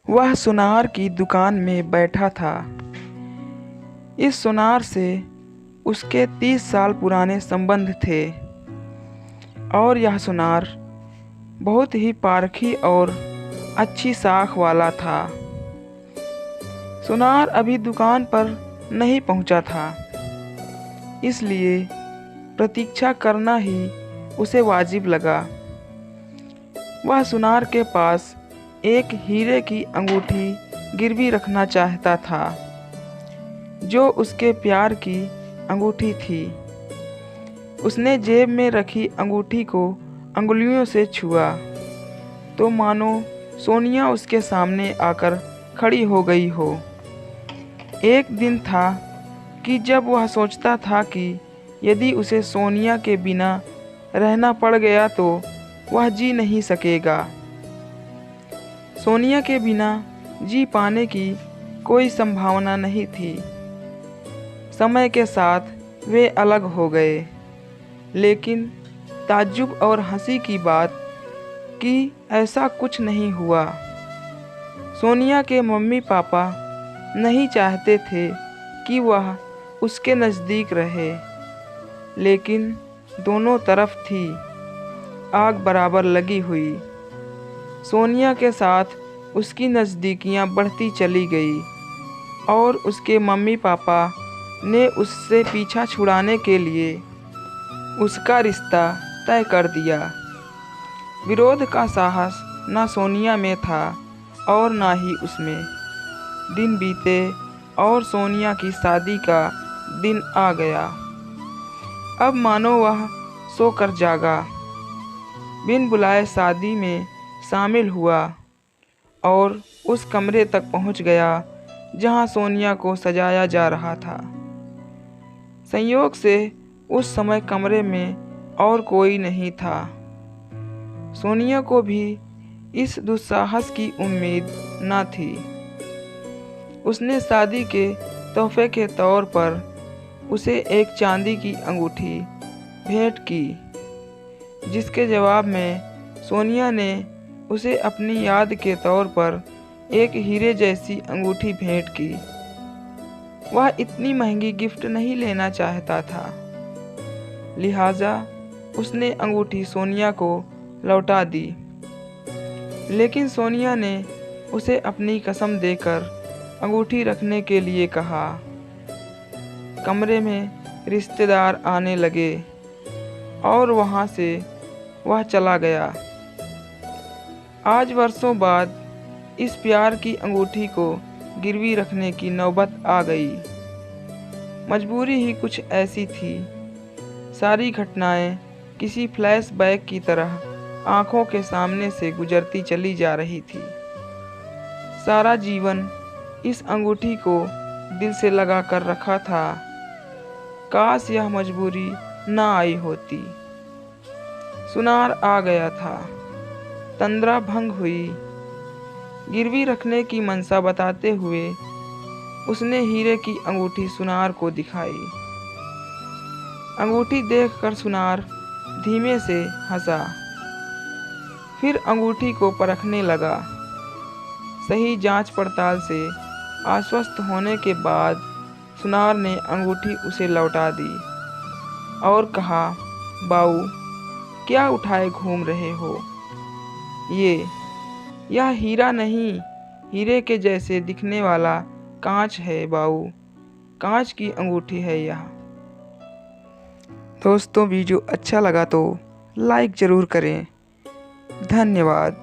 वह सुनार की दुकान में बैठा था। इस सुनार से उसके 30 साल पुराने संबंध थे और यह सुनार बहुत ही पारखी और अच्छी साख वाला था। सुनार अभी दुकान पर नहीं पहुंचा था, इसलिए प्रतीक्षा करना ही उसे वाजिब लगा। वह सुनार के पास एक हीरे की अंगूठी गिरवी रखना चाहता था, जो उसके प्यार की अंगूठी थी। उसने जेब में रखी अंगूठी को अंगुलियों से छुआ तो मानो सोनिया उसके सामने आकर खड़ी हो गई हो। एक दिन था कि जब वह सोचता था कि यदि उसे सोनिया के बिना रहना पड़ गया तो वह जी नहीं सकेगा। सोनिया के बिना जी पाने की कोई संभावना नहीं थी। समय के साथ वे अलग हो गए, लेकिन ताज्जुब और हंसी की बात कि ऐसा कुछ नहीं हुआ। सोनिया के मम्मी पापा नहीं चाहते थे कि वह उसके नज़दीक रहे, लेकिन दोनों तरफ थी आग बराबर लगी हुई। सोनिया के साथ उसकी नज़दीकियां बढ़ती चली गई और उसके मम्मी पापा ने उससे पीछा छुड़ाने के लिए उसका रिश्ता तय कर दिया। विरोध का साहस ना सोनिया में था और ना ही उसमें। दिन बीते और सोनिया की शादी का दिन आ गया। अब मानो वह सोकर जागा, बिन बुलाए शादी में शामिल हुआ और उस कमरे तक पहुंच गया जहां सोनिया को सजाया जा रहा था। संयोग से उस समय कमरे में और कोई नहीं था। सोनिया को भी इस दुस्साहस की उम्मीद न थी। उसने शादी के तोहफे के तौर पर उसे एक चांदी की अंगूठी भेंट की, जिसके जवाब में सोनिया ने उसे अपनी याद के तौर पर एक हीरे जैसी अंगूठी भेंट की। वह इतनी महंगी गिफ्ट नहीं लेना चाहता था, लिहाजा उसने अंगूठी सोनिया को लौटा दी। लेकिन सोनिया ने उसे अपनी कसम देकर अंगूठी रखने के लिए कहा। कमरे में रिश्तेदार आने लगे और वहां से वह चला गया। आज वर्षों बाद इस प्यार की अंगूठी को गिरवी रखने की नौबत आ गई। मजबूरी ही कुछ ऐसी थी। सारी घटनाएं किसी फ्लैशबैक की तरह आंखों के सामने से गुजरती चली जा रही थी। सारा जीवन इस अंगूठी को दिल से लगा कर रखा था। काश यह मजबूरी ना आई होती। सुनार आ गया था। तंद्रा भंग हुई। गिरवी रखने की मनसा बताते हुए उसने हीरे की अंगूठी सुनार को दिखाई। अंगूठी देखकर सुनार धीमे से हंसा, फिर अंगूठी को परखने लगा। सही जांच पड़ताल से आश्वस्त होने के बाद सुनार ने अंगूठी उसे लौटा दी और कहा, बाऊ, क्या उठाए घूम रहे हो? यह हीरा नहीं, हीरे के जैसे दिखने वाला कांच है बाऊ। कांच की अंगूठी है यह। दोस्तों, वीडियो अच्छा लगा तो लाइक ज़रूर करें। धन्यवाद।